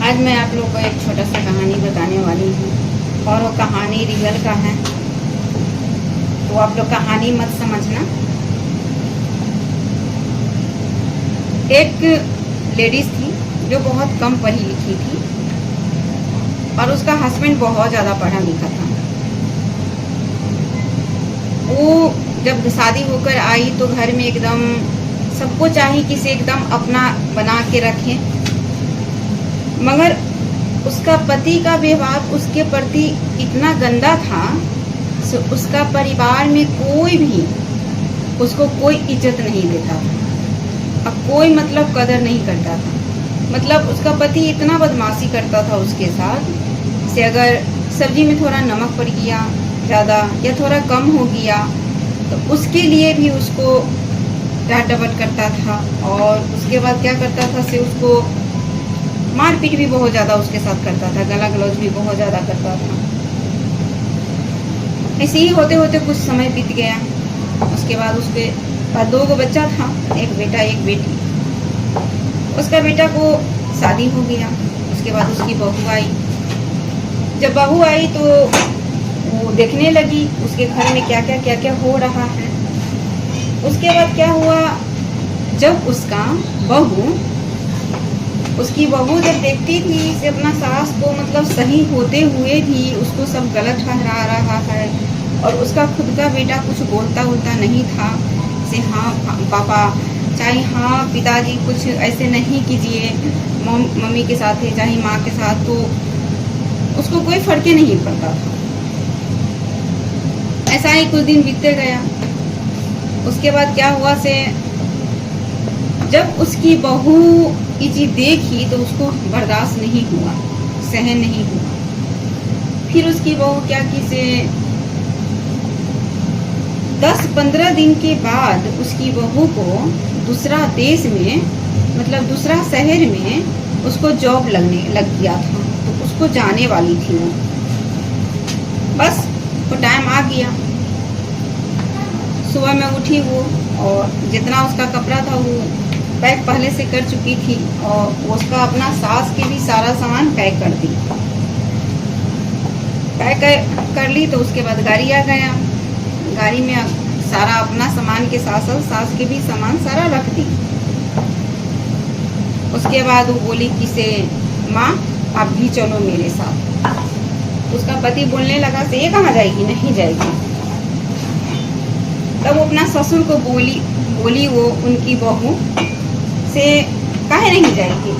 आज मैं आप लोग को एक छोटा सा कहानी बताने वाली हूँ और वो कहानी रियल का है, तो आप लोग कहानी मत समझना। एक लेडीज थी जो बहुत कम पढ़ी लिखी थी और उसका हस्बैंड बहुत ज़्यादा पढ़ा लिखा था। वो जब शादी होकर आई तो घर में एकदम सबको चाहिए कि से एकदम अपना बना के रखें, मगर उसका पति का व्यवहार उसके प्रति इतना गंदा था, उसका परिवार में कोई भी उसको कोई इज्जत नहीं देता था और कोई मतलब कदर नहीं करता था। मतलब उसका पति इतना बदमाशी करता था उसके साथ से, अगर सब्जी में थोड़ा नमक पड़ गया ज़्यादा या थोड़ा कम हो गया तो उसके लिए भी उसको डांट डपट करता था। और उसके बाद क्या करता था से उसको मारपीट भी बहुत ज़्यादा उसके साथ करता था, गला गलौज भी बहुत ज़्यादा करता था। ऐसे ही होते होते कुछ समय बीत गया। उसके बाद उसके बाद 2 बच्चा था, एक बेटा एक बेटी। उसका बेटा को शादी हो गया। उसके बाद उसकी बहू आई। जब बहू आई तो वो देखने लगी उसके घर में क्या क्या हो रहा है। उसके बाद क्या हुआ, जब उसकी बहू जब देखती थी से अपना सास को मतलब सही होते हुए भी उसको सब गलत ठहरा रहा है और उसका खुद का बेटा कुछ बोलता नहीं था से हाँ पापा चाहे हाँ पिताजी कुछ ऐसे नहीं कीजिए मम्मी के साथ है चाहे माँ के साथ, तो उसको कोई फर्क नहीं पड़ता था। ऐसा ही कुछ दिन बीतते गया। उसके बाद क्या हुआ से जब उसकी बहू ये चीज देखी तो उसको बर्दाश्त नहीं हुआ, सहन नहीं हुआ। फिर उसकी बहू क्या की से 10-15 दिन के बाद उसकी बहू को दूसरा देश में मतलब दूसरा शहर में उसको जॉब लगने लग गया था, तो उसको जाने वाली थी वो। बस वो टाइम आ गया। सुबह में उठी वो और जितना उसका कपड़ा था वो पैक पहले से कर चुकी थी और उसका अपना सास के भी सारा सामान पैक कर दी। पैक कर ली तो उसके बाद गाड़ी आ गया। गाड़ी में सारा अपना सामान के साथ साथ सास के भी सामान सारा रख दी। उसके बाद वो बोली कि से माँ आप भी चलो मेरे साथ। उसका पति बोलने लगा से ये कहाँ जाएगी, नहीं जाएगी। तब वो अपना ससुर को बोली वो उनकी बहू से काहे नहीं जाएगी।